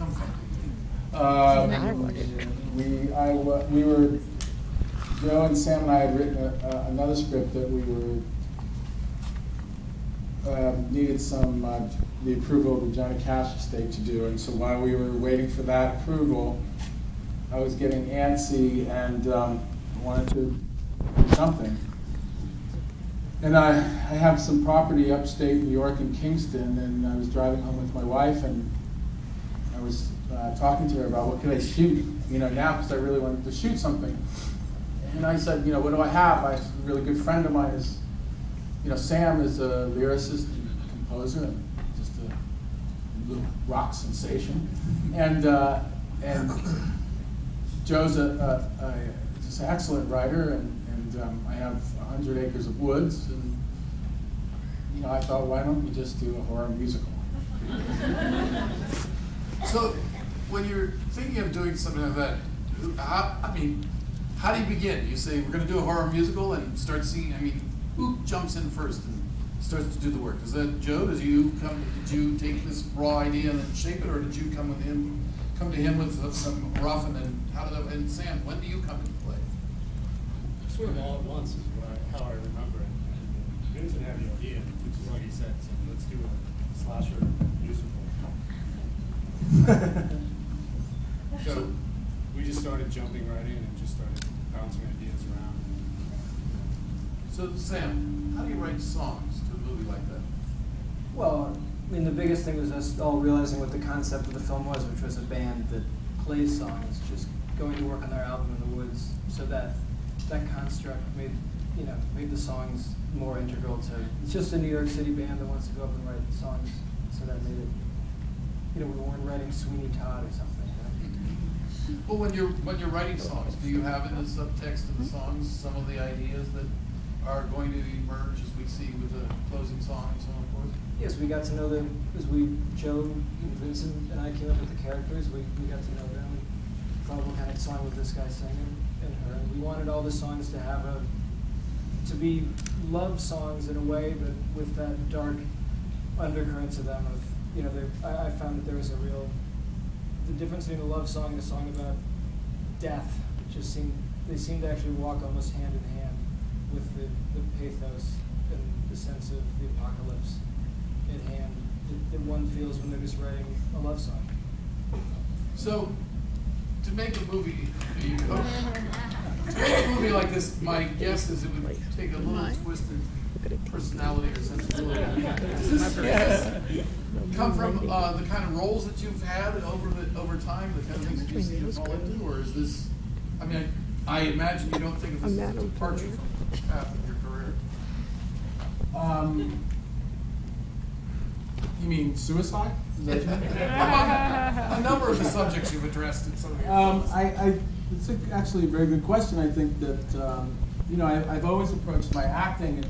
come from? We were, Joe and Sam and I had written another script that we were, needed some, the approval of the Johnny Cash estate to do, and so while we were waiting for that approval, I was getting antsy and wanted to do something. And I have some property upstate New York in Kingston, and I was driving home with my wife, and I was talking to her about what could I shoot, now, because I really wanted to shoot something. And I said, what do I have? A really good friend of mine is, Sam is a lyricist and composer, and just a little rock sensation. And Joe's just an excellent writer, and I have 100 acres of woods, and I thought, why don't we just do a horror musical? So, when you're thinking of doing something like that, how do you begin? You say, we're going to do a horror musical, and start singing, who jumps in first and starts to do the work? Is that Joe? Did you take this raw idea and then shape it, or did you come to him with some rough, and then and Sam, when do you come into play? Sort of all at once is how I remember it. And Vincent had the idea, which is like he said, so let's do a slasher musical. So we just started jumping right in and just started bouncing ideas around. So Sam, how do you write songs to a movie like that? Well, the biggest thing was us all realizing what the concept of the film was, which was a band that plays songs, just going to work on their album in the woods. So that construct made the songs more integral to. It's just a New York City band that wants to go up and write songs, so that made it. We weren't writing Sweeney Todd or something. Well, when you're writing songs, do you have in the subtext of the songs some of the ideas that are going to emerge as we see with the closing song and so on and forth? Yes, we got to know them as Joe and Vincent and I came up with the characters. We got to know them. We thought, what kind of song would this guy sing and her? And we wanted all the songs to have to be love songs in a way, but with that dark undercurrents of them. I found that there was the difference between a love song and a song about death. They seemed to actually walk almost hand in hand with the pathos and the sense of the apocalypse at hand that one feels when they're just writing a love song. So, to make a movie like this, my guess is it would take a little twisted personality or sensibility. Does this come from the kind of roles that you've had over time, the kind of things that you seem to fall into, or is this? I imagine you don't think of this as a departure from the path of your career. You mean suicide? Is that what you mean? A number of the subjects you've addressed in some of your it's actually a very good question. I think that I've always approached my acting